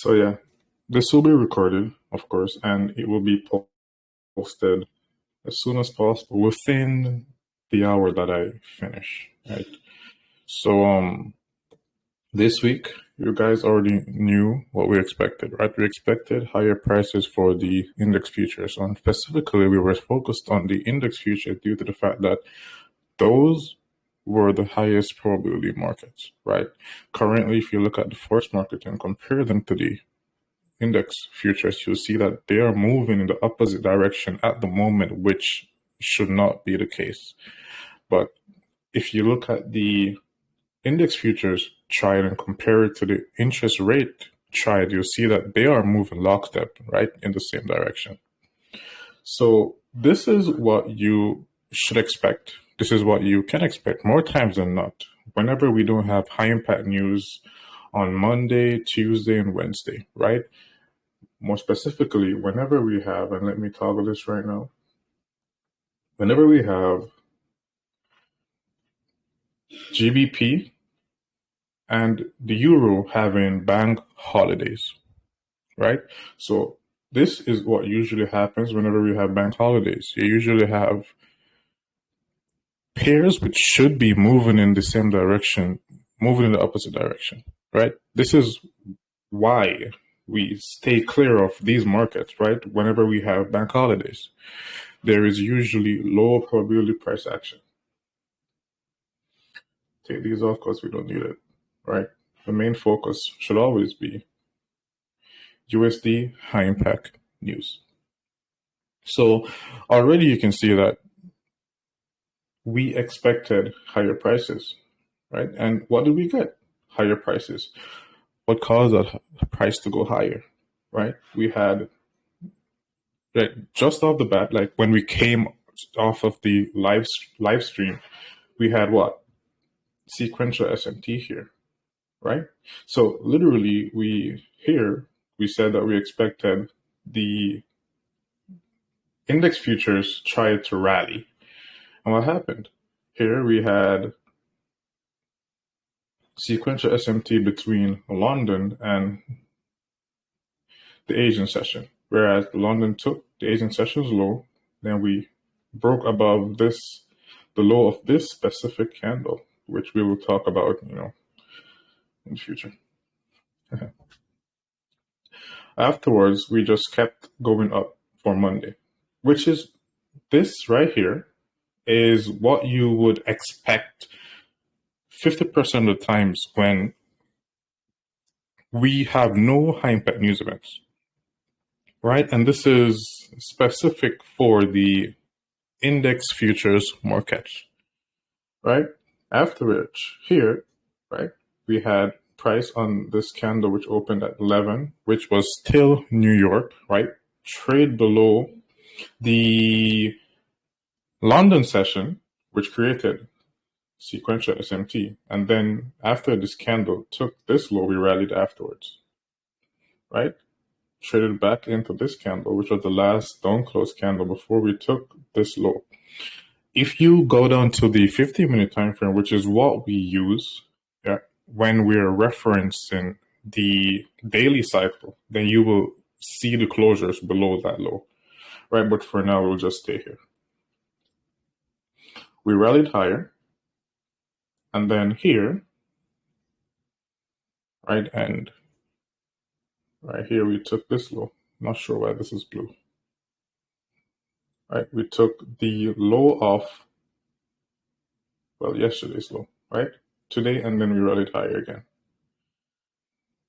So yeah, this will be recorded, of course, and it will be posted as soon as possible within the hour that I finish, right? So this week you guys already knew what we expected, right? We expected higher prices for the index futures, and specifically we were focused on the index future due to the fact that those were the highest probability markets, right? Currently, if you look at the forex market and compare them to the index futures, you'll see that they are moving in the opposite direction at the moment, which should not be the case. But if you look at the index futures chart and compare it to the interest rate chart, you'll see that they are moving lockstep, right, in the same direction. So this is what you should expect. This is what you can expect more times than not. Whenever we don't have high impact news on Monday, Tuesday, and Wednesday, right? More specifically, whenever we have, and let me toggle this right now, whenever we have GBP and the Euro having bank holidays, right? So this is what usually happens whenever we have bank holidays. You usually have pairs which should be moving in the same direction, moving in the opposite direction, right? This is why we stay clear of these markets, right? Whenever we have bank holidays, there is usually low probability price action. Take these off because we don't need it, right? The main focus should always be USD high impact news. So already you can see that we expected higher prices, right? And what did we get? Higher prices. What caused that price to go higher, right? We had, right, just off the bat, like when we came off of the live stream, we had what? Sequential SMT here, right? So literally we said that we expected the index futures tried to rally. And what happened? Here we had sequential SMT between London and the Asian session, whereas London took the Asian session's low, then we broke above this, the low of this specific candle, which we will talk about, in the future. Afterwards, we just kept going up for Monday, which is this right here is what you would expect 50% of the times when we have no high impact news events, right? And this is specific for the index futures market, right? After which here, right, we had price on this candle which opened at 11, which was still New York, right? Trade below the London session, which created sequential SMT. And then after this candle took this low, we rallied afterwards, right? Traded back into this candle, which was the last down close candle before we took this low. If you go down to the 50-minute time frame, which is what we use when we're referencing the daily cycle, then you will see the closures below that low, right? But for now, we'll just stay here. We rallied higher, and then here, right, and right here, we took this low. Not sure why this is blue. Right, we took the low of, well, yesterday's low, right? Today, and then we rallied higher again.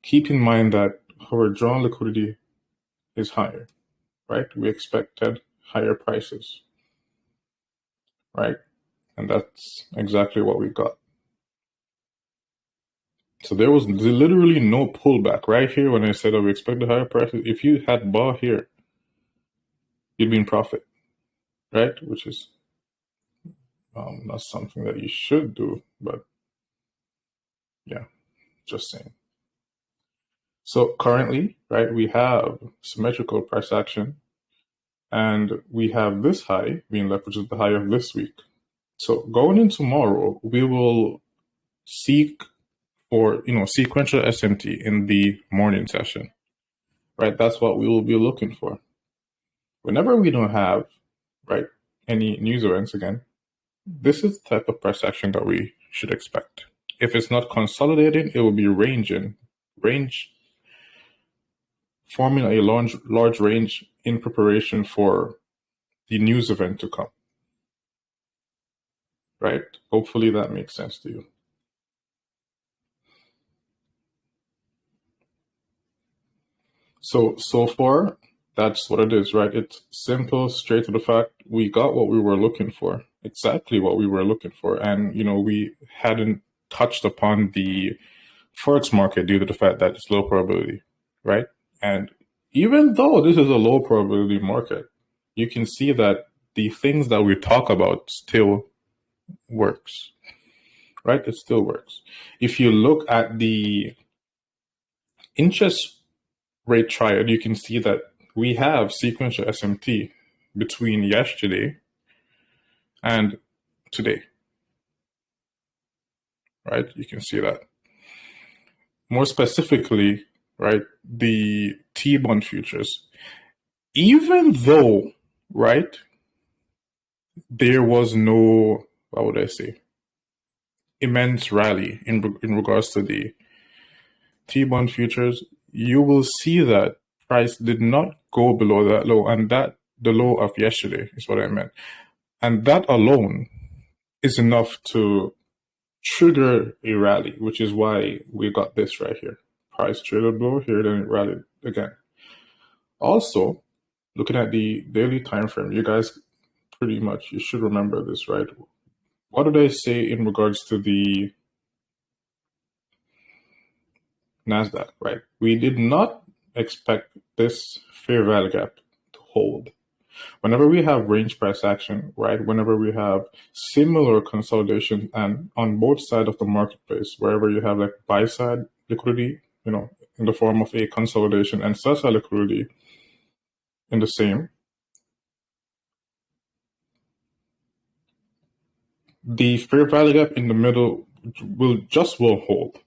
Keep in mind that our drawn liquidity is higher, right? We expected higher prices, right? And that's exactly what we got. So there was literally no pullback right here when I said that we expected higher prices. If you had bought here, you'd be in profit, right? Which is not something that you should do, but yeah, just saying. So currently, right, we have symmetrical price action, and we have this high being left, which is the high of this week. So going in tomorrow, we will seek for sequential SMT in the morning session, right? That's what we will be looking for. Whenever we don't have, right, any news events again, this is the type of price action that we should expect. If it's not consolidating, it will be range, forming a large range in preparation for the news event to come, right? Hopefully that makes sense to you. So far, that's what it is, right? It's simple, straight to the fact. We got what we were looking for, exactly what we were looking for. And, we hadn't touched upon the Forex market due to the fact that it's low probability, right? And even though this is a low probability market, you can see that the things that we talk about still works, right? It still works. If you look at the interest rate triad, you can see that we have sequential SMT between yesterday and today, right? You can see that. More specifically, right, the T-bond futures, even though, right, there was no, what would I say, immense rally in regards to the T-bond futures, you will see that price did not go below that low, and that the low of yesterday is what I meant. And that alone is enough to trigger a rally, which is why we got this right here. Price traded below here, then it rallied again. Also, looking at the daily time frame, you guys pretty much, you should remember this, right? What did I say in regards to the NASDAQ, right? We did not expect this fair value gap to hold. Whenever we have range price action, right? Whenever we have similar consolidation and on both sides of the marketplace, wherever you have like buy side liquidity, in the form of a consolidation and sell side liquidity in the same, the fair value gap in the middle will hold.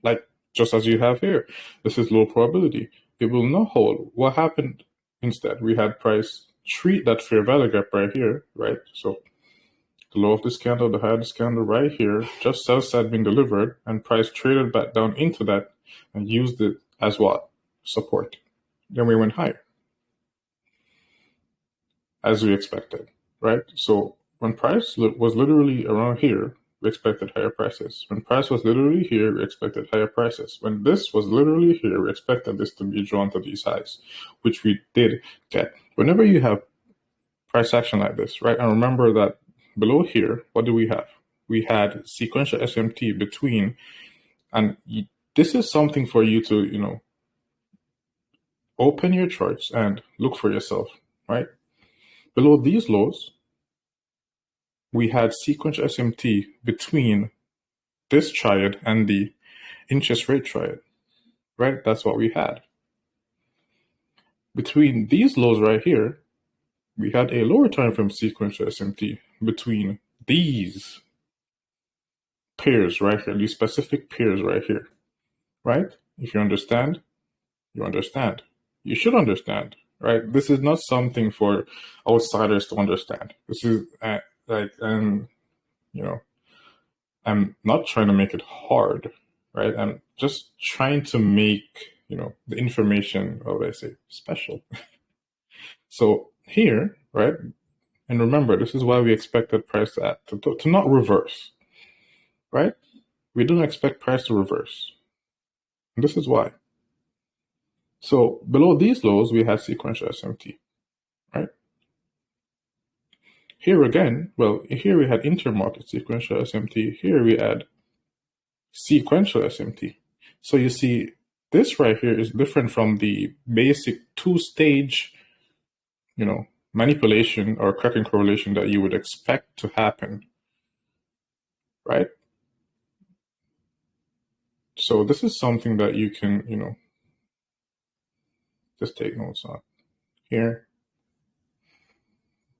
Like just as you have here, this is low probability. It will not hold. What happened instead? We had price treat that fair value gap right here, right? So the low of this candle, the high of this candle right here, just sell side being delivered, and price traded back down into that and used it as what? Support. Then we went higher, as we expected, right? So when price was literally around here, we expected higher prices. When price was literally here, we expected higher prices. When this was literally here, we expected this to be drawn to these highs, which we did get. Whenever you have price action like this, right? And remember that below here, what do we have? We had sequential SMT between, and this is something for you to, open your charts and look for yourself, right? Below these lows, we had sequential SMT between this triad and the interest rate triad, right? That's what we had. Between these lows right here, we had a lower time frame sequential SMT between these pairs right here, these specific pairs right here, right? If you understand, you understand. You should understand, right? This is not something for outsiders to understand. This is I'm not trying to make it hard, right? I'm just trying to make, the information, what would I say, special. So here, right? And remember, this is why we expected price to not reverse, right? We don't expect price to reverse. And this is why. So below these lows, we had sequential SMT, right? Here again, here we had intermarket sequential SMT. Here we had sequential SMT. So you see, this right here is different from the basic two-stage, manipulation or cracking correlation that you would expect to happen, right? So this is something that you can, just take notes on. Here,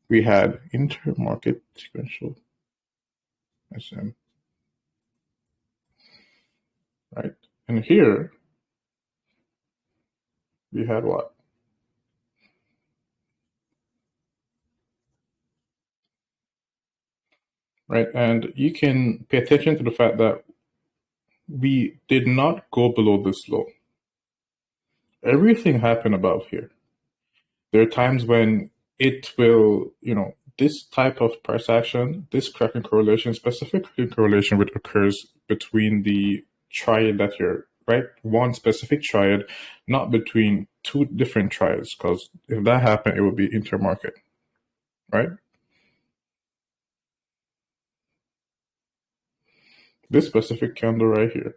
we had intermarket sequential SM, right? And here, We had what? Right? And you can pay attention to the fact that we did not go below this low. Everything happened above here. There are times when it will, this type of price action, this cracking correlation, specific cracking correlation, which occurs between the triad that you're, right? One specific triad, not between two different triads, because if that happened, it would be intermarket, right? This specific candle right here.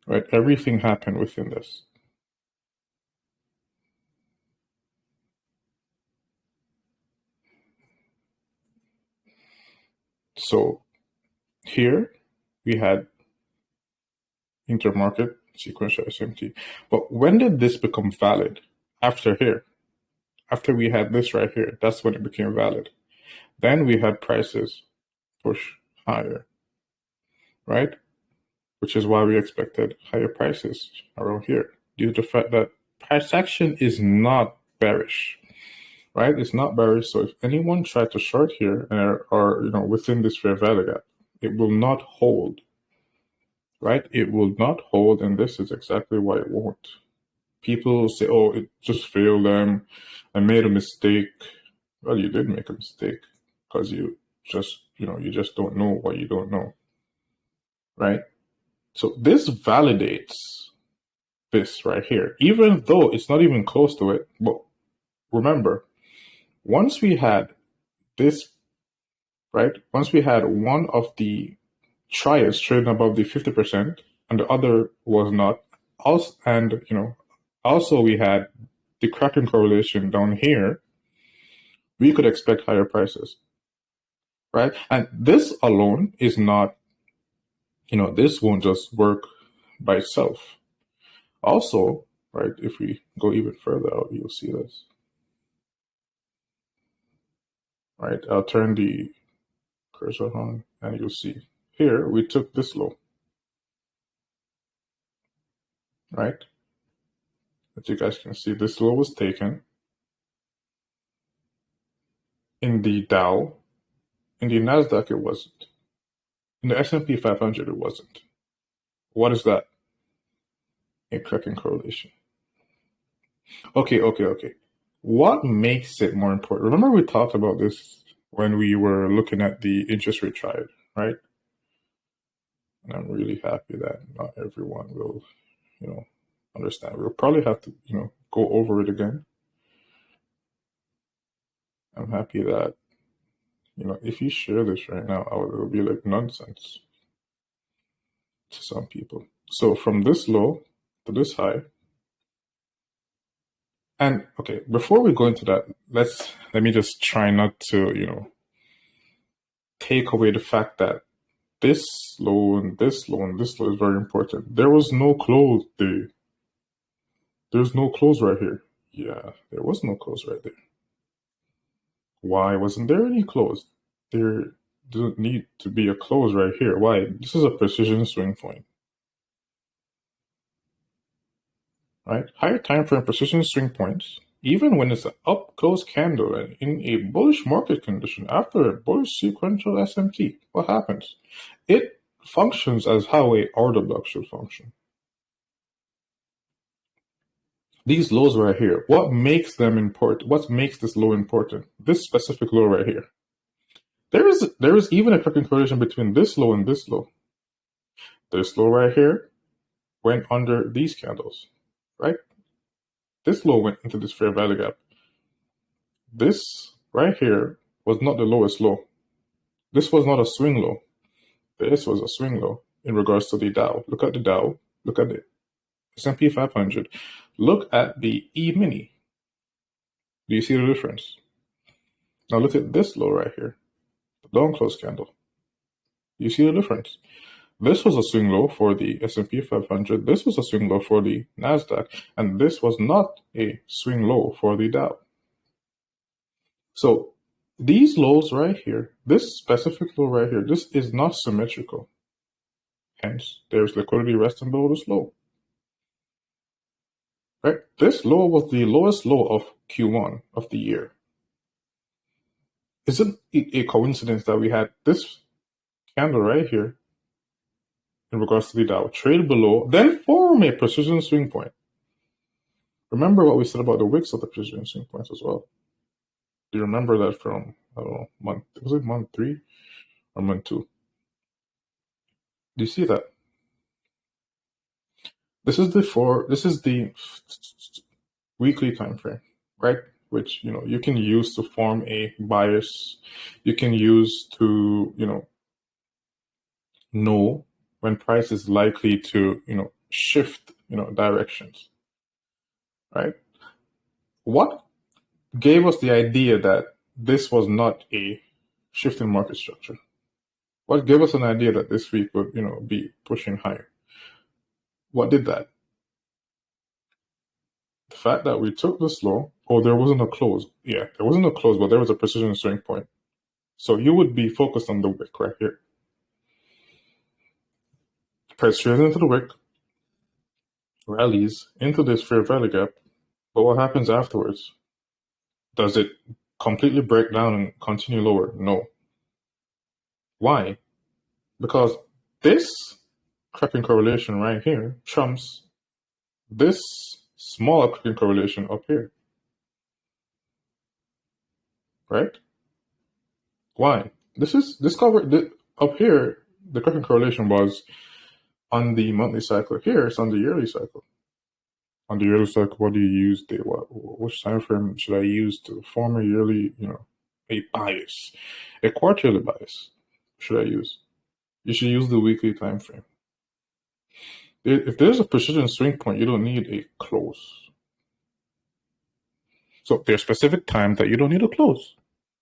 Right? Everything happened within this. So here we had intermarket sequential SMT. But when did this become valid? After here. After we had this right here, that's when it became valid. Then we had prices push higher, right? Which is why we expected higher prices around here, due to the fact that price action is not bearish, right? It's not bearish. So if anyone tried to short here or within this fair value gap, it will not hold, right? It will not hold, and this is exactly why it won't. People say, "Oh, it just failed them. I made a mistake." Well, you did make a mistake because you just don't know what you don't know, right? So this validates this right here, even though it's not even close to it. But remember, once we had this, right? Once we had one of the triads trading above the 50% and the other was not, also we had the cracking correlation down here, we could expect higher prices, right? And this alone is not, this won't just work by itself. Also, right, if we go even further out, you'll see this. Right, I'll turn the cursor on and you'll see. Here, we took this low, right? As you guys can see, this low was taken in the Dow. In the NASDAQ, it wasn't. In the S&P 500, it wasn't. What is that? A cracking correlation. Okay. What makes it more important? Remember we talked about this when we were looking at the interest rate triad, right? And I'm really happy that not everyone will, understand. We'll probably have to, go over it again. I'm happy that, if you share this right now, it'll be like nonsense to some people. So from this low to this high, and okay, before we go into that, let me just try not to, take away the fact that this low and this low and this low is very important. There was no close there. There's no close right here. Yeah, there was no close right there. Why wasn't there any close? There doesn't need to be a close right here. Why? This is a precision swing point. Right? Higher time frame precision swing points, even when it's an up close candle and in a bullish market condition after a bullish sequential SMT, what happens? It functions as how a order block should function. These lows right here, what makes them important? What makes this low important? This specific low right here. There is even a cracking correlation between this low and this low. This low right here went under these candles, right? This low went into this fair value gap. This right here was not the lowest low. This was not a swing low. This was a swing low in regards to the Dow. Look at the Dow. Look at the S&P 500. Look at the E-mini. Do you see the difference? Now look at this low right here, the long close candle. You see the difference? This was a swing low for the S&P 500. This was a swing low for the NASDAQ. And this was not a swing low for the Dow. So These lows right here, this specific low right here, this is not symmetrical. Hence, there's liquidity resting below this low. Right? This low was the lowest low of Q1 of the year. Isn't it a coincidence that we had this candle right here in regards to the Dow trade below, then form a precision swing point? Remember what we said about the wicks of the precision swing points as well. Do you remember that from, I don't know, was it month 3 or month 2? Do you see that? This is the weekly time frame, right? Which, you can use to form a bias. You can use to, know when price is likely to, shift, directions, right? What gave us the idea that this was not a shift in market structure? What gave us an idea that this week would, be pushing higher? What did that? The fact that we took this low, there wasn't a close. Yeah, there wasn't a close, but there was a precision swing point. So you would be focused on the wick right here. Price trades into the wick, rallies into this fair value gap, but what happens afterwards? Does it completely break down and continue lower? No. Why? Because this cracking correlation right here trumps this smaller cracking correlation up here. Right? Why? Up here, the cracking correlation was on the monthly cycle. Here, it's on the yearly cycle. On the yearly cycle, what do you use? Which time frame should I use to form a yearly, a bias, a quarterly bias? Should I use? You should use the weekly time frame. If there's a precision swing point, you don't need a close. So there's specific times that you don't need a close.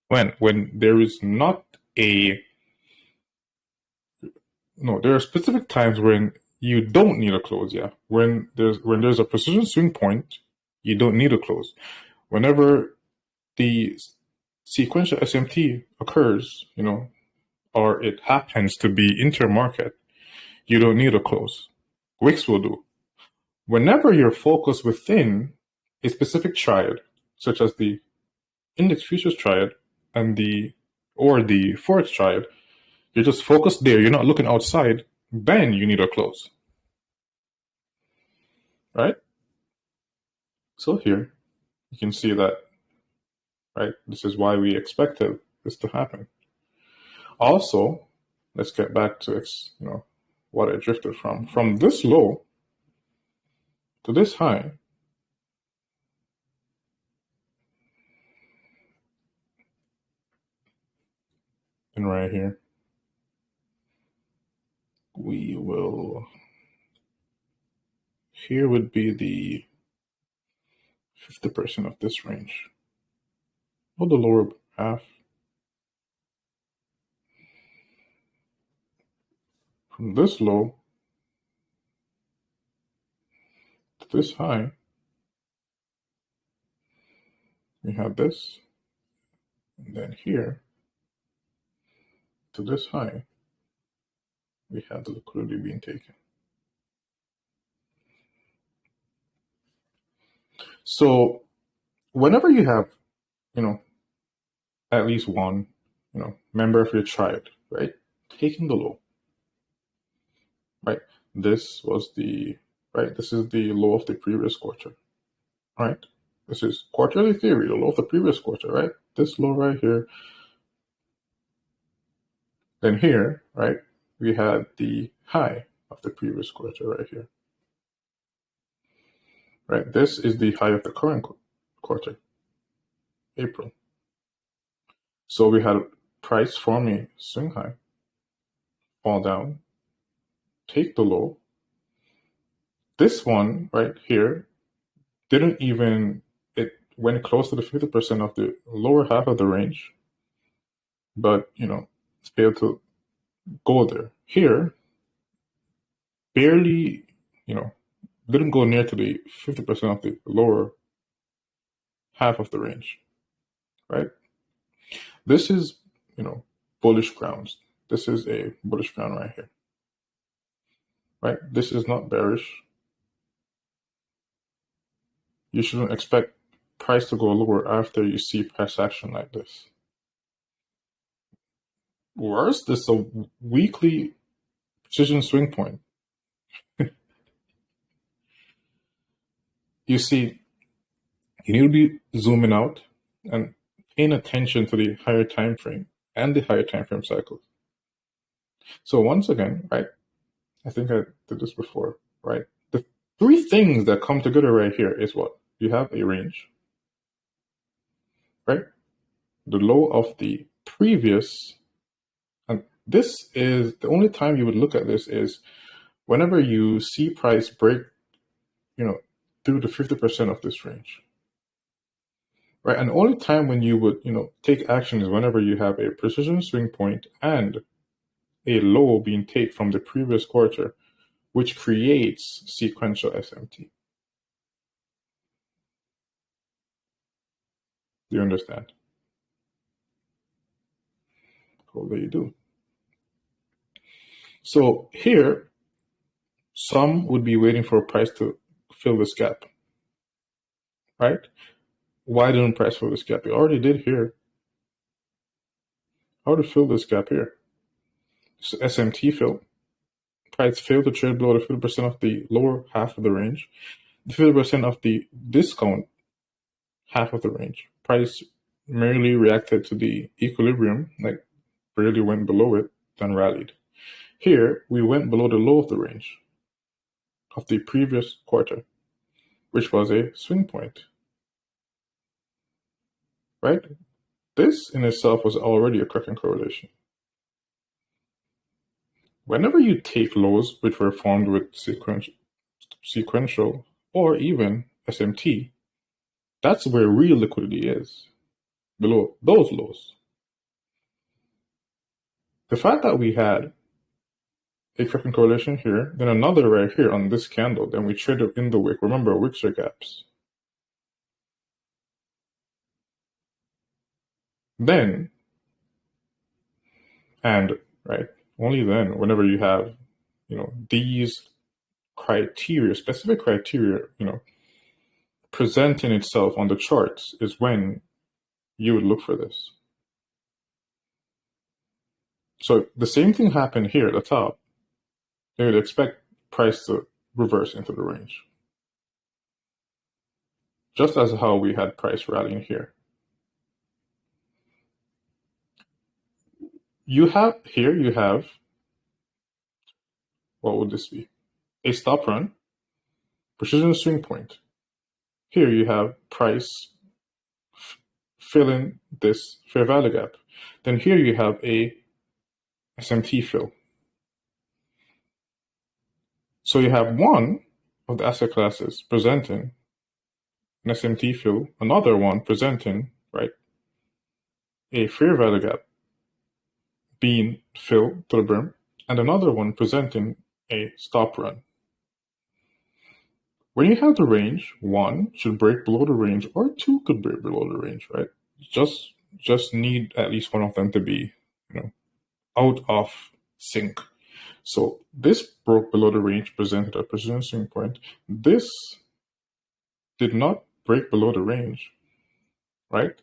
When there is not there are specific times when you don't need a close. Yeah, when there's a precision swing point, you don't need a close. Whenever the sequential SMT occurs, or it happens to be intermarket, you don't need a close. Wicks will do. Whenever you're focused within a specific triad, such as the index futures triad and the forex triad, you're just focused there. You're not looking outside. Then you need a close, right? So here you can see that, right? This is why we expected this to happen. Also, let's get back to what I drifted from. From this low to this high, and right here, here would be the 50% of this range, or the lower half. From this low to this high, we have this, and then here to this high, we have the liquidity being taken. So whenever you have, at least one, member of your triad, right, taking the low, right, this is the low of the previous quarter, right? This is quarterly theory, the low of the previous quarter, right? This low right here. Then here, right, we had the high of the previous quarter right here. Right, this is the high of the current quarter, April. So we had price form a swing high, fall down, take the low. This one right here it went close to the 50% of the lower half of the range, but failed to go there. Here, barely, didn't go near to the 50% of the lower half of the range, right? This is, bullish grounds. This is a bullish ground right here, right? This is not bearish. You shouldn't expect price to go lower after you see price action like this. Worse, this is a weekly precision swing point. You see, you need to be zooming out and paying attention to the higher time frame and the higher time frame cycles. So once again, right, I think I did this before, right? The three things that come together right here is what? You have a range, right? The low of the previous, and this is the only time you would look at this is whenever you see price break, through the 50% of this range, right? And the only time when you would, take action is whenever you have a precision swing point and a low being taken from the previous quarter, which creates sequential SMT. Do you understand? Hope that you do. So here, some would be waiting for a price to fill this gap, right? Why didn't price fill this gap? It already did here. How to fill this gap here? So SMT fill. Price failed to trade below the 50% of the lower half of the range, the 50% of the discount half of the range. Price merely reacted to the equilibrium, like barely went below it, then rallied. Here, we went below the low of the range of the previous quarter, which was a swing point, right? This in itself was already a cracking correlation. Whenever you take lows which were formed with sequential or even SMT, that's where real liquidity is, below those lows. The fact that we had a cracking correlation here, then another right here on this candle, then we traded in the wick. Remember, wicks are gaps. Then, and right, only then, whenever you have, these criteria, specific criteria, presenting itself on the charts is when you would look for this. So the same thing happened here at the top. They would expect price to reverse into the range. Just as how we had price rallying here. You have, what would this be? A stop run, precision swing point. Here you have price filling this fair value gap. Then here you have a SMT fill. So you have one of the asset classes presenting an SMT fill, another one presenting, right, a fair value gap being filled to the brim, and another one presenting a stop run. When you have the range, one should break below the range, or two could break below the range, right? Just need at least one of them to be, out of sync. So this broke below the range, presented a precision swing point. This did not break below the range, right?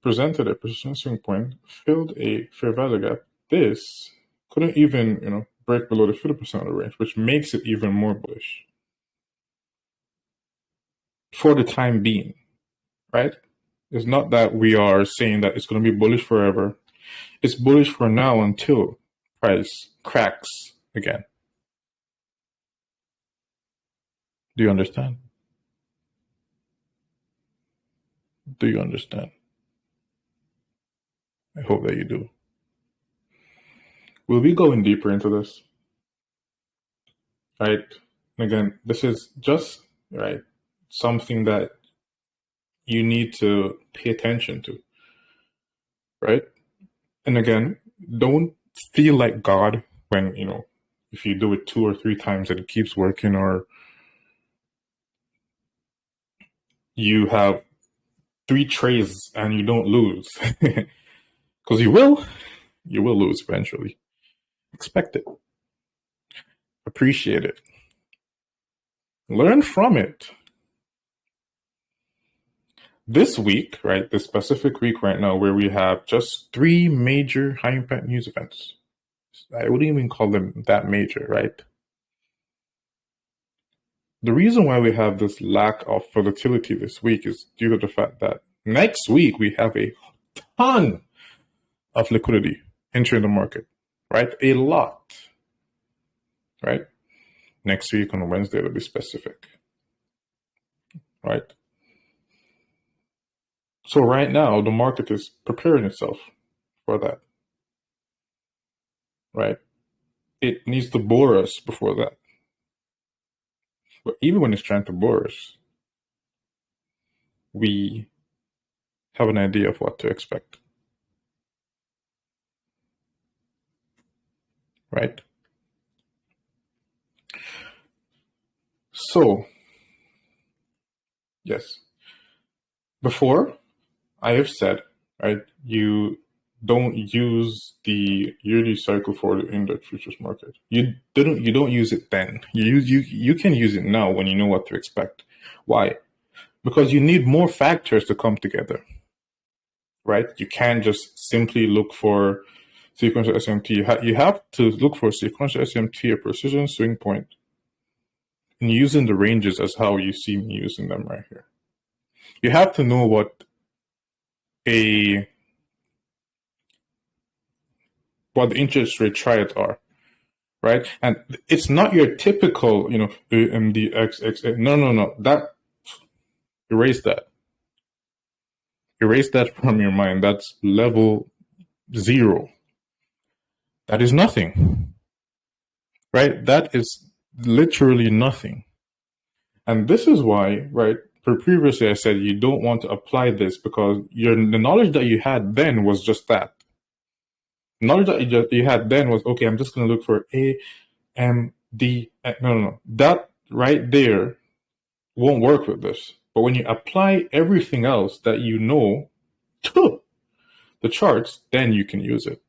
Presented a precision swing point, filled a fair value gap. This couldn't even, break below the 50% of the range, which makes it even more bullish for the time being, right? It's not that we are saying that it's going to be bullish forever. It's bullish for now until price cracks again. Do you understand? Do you understand? I hope that you do. We'll be going deeper into this, right? Again, this is just, right, something that you need to pay attention to, right? And again, don't feel like God when, if you do it 2 or 3 times and it keeps working, or you have 3 trades and you don't lose. Because you will lose eventually. Expect it. Appreciate it. Learn from it. This week, right, this specific week right now, where we have just 3 major high impact news events. I wouldn't even call them that major, right? The reason why we have this lack of volatility this week is due to the fact that next week we have a ton of liquidity entering the market, right? A lot, right? Next week on Wednesday, to be specific, right? So right now, the market is preparing itself for that, right? It needs to bore us before that. But even when it's trying to bore us, we have an idea of what to expect, right? So, yes, before I have said, right, you don't use the yearly cycle for the index futures market. You don't use it then. You can use it now when you know what to expect. Why? Because you need more factors to come together, right? You can't just simply look for sequential SMT. You have to look for sequential SMT, a precision swing point, and using the ranges as how you see me using them right here. You have to know what the interest rate triads are, right? And it's not your typical, AMDXX. No. That erase that. Erase that from your mind. That's level 0. That is nothing, right? That is literally nothing. And this is why, right? Previously I said you don't want to apply this because the knowledge that you had then was just that. Knowledge that you had then was, okay, I'm just going to look for A, M, D. No. That right there won't work with this. But when you apply everything else that you know to the charts, then you can use it.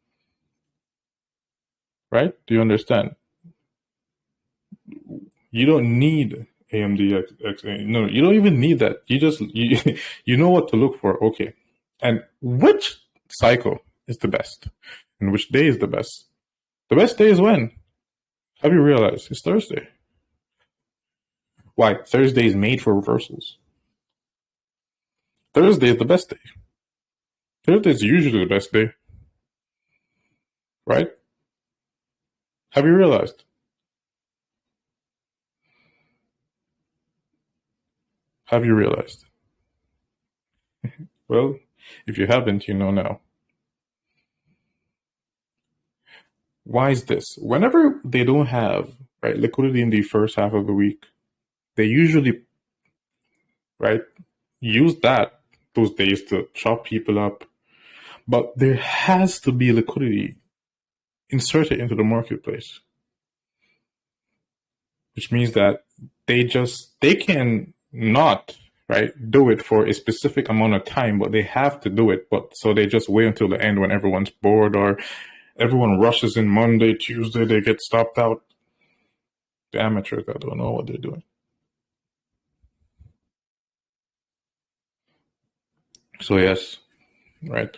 Right? Do you understand? You don't need AMDXA. No, you don't even need that. You know what to look for. Okay. And which cycle is the best? And which day is the best? The best day is when? Have you realized? It's Thursday. Why? Thursday is made for reversals. Thursday is the best day. Thursday is usually the best day. Right? Have you realized? Have you realized? Well, if you haven't, you know now. Why is this? Whenever they don't have liquidity in the first half of the week, they usually use those days to chop people up. But there has to be liquidity inserted into the marketplace, which means that they can not do it for a specific amount of time, but they have to do it. But so they just wait until the end when everyone's bored or everyone rushes in Monday, Tuesday, they get stopped out. The amateurs that don't know what they're doing. So yes, right.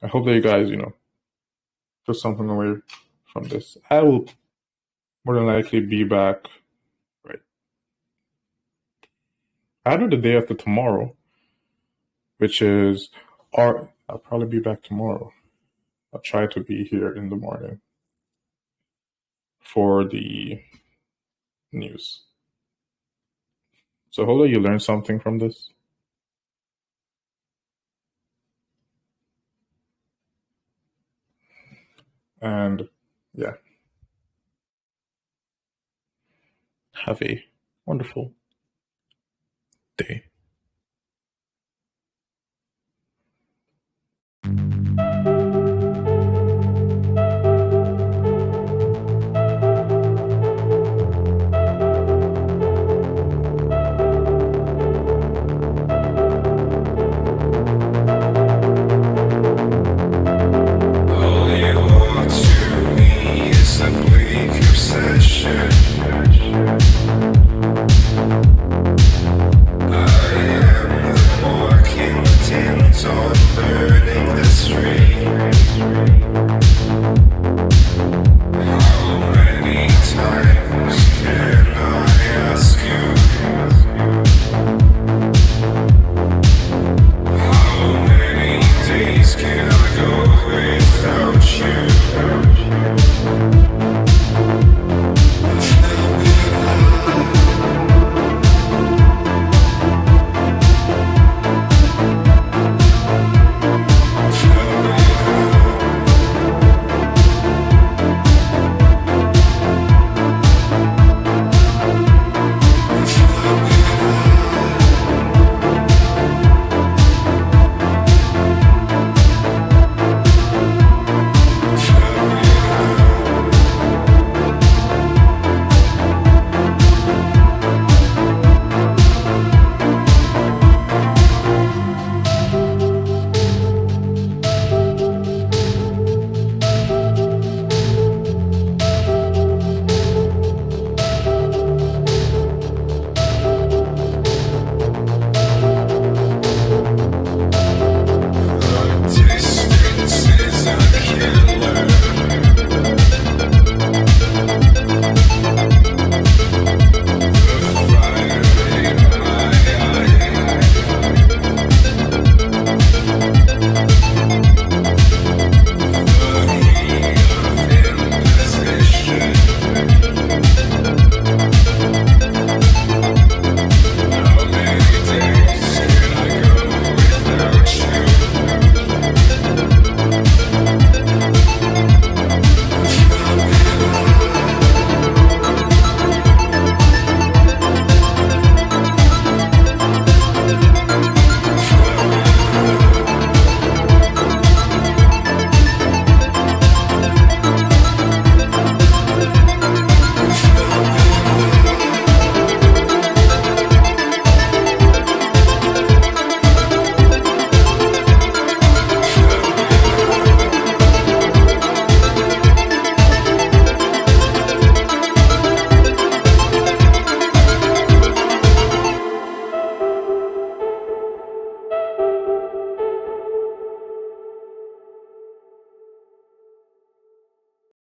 I hope that you guys, took something away from this. I will more than likely be back, either the day after tomorrow, which is, or I'll probably be back tomorrow. I'll try to be here in the morning for the news. So hopefully you learned something from this. And yeah, have a wonderful day.